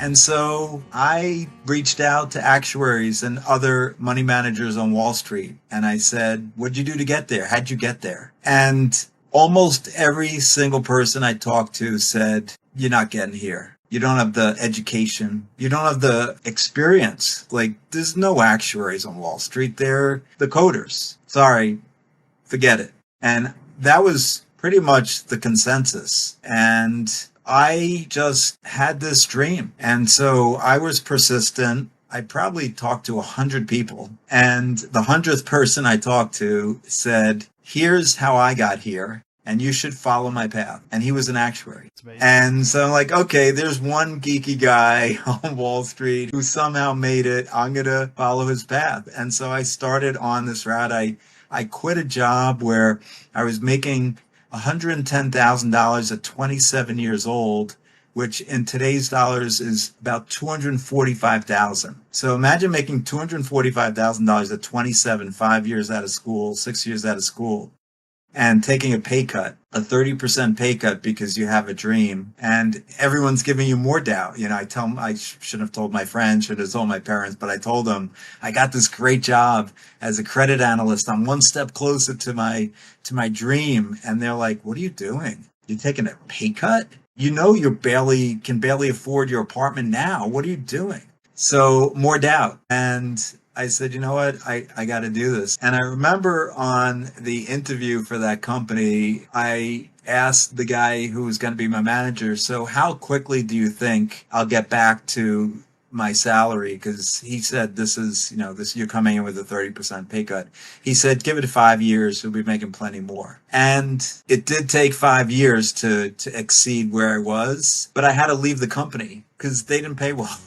And so I reached out to actuaries and other money managers on Wall Street. And I said, what'd you do to get there? How'd you get there? And almost every single person I talked to said, you're not getting here. You don't have the education. You don't have the experience. Like, there's no actuaries on Wall Street. They're the coders. Sorry, forget it. And that was pretty much the consensus. And I just had this dream. And so I was persistent. I probably talked to 100 people. And the 100th person I talked to said, here's how I got here. And you should follow my path. And he was an actuary. And so I'm like, okay, there's one geeky guy on Wall Street who somehow made it. I'm going to follow his path. And so I started on this route. I quit a job where I was making $110,000 at 27 years old, which in today's dollars is about $245,000. So imagine making $245,000 at 27, 5 years out of school, 6 years out of school, and taking a pay cut, a 30% pay cut because you have a dream, and everyone's giving you more doubt. You know, I tell them I shouldn't have told my friends, should have told my parents, but I told them I got this great job as a credit analyst. I'm one step closer to my dream, and they're like, "What are you doing? You're taking a pay cut? You know, can barely afford your apartment now. What are you doing?" So more doubt. And I said, you know what? I got to do this. And I remember on the interview for that company, I asked the guy who was going to be my manager, so how quickly do you think I'll get back to my salary? Because he said, you're coming in with a 30% pay cut. He said, give it 5 years, you'll be making plenty more. And it did take 5 years to exceed where I was, but I had to leave the company because they didn't pay well.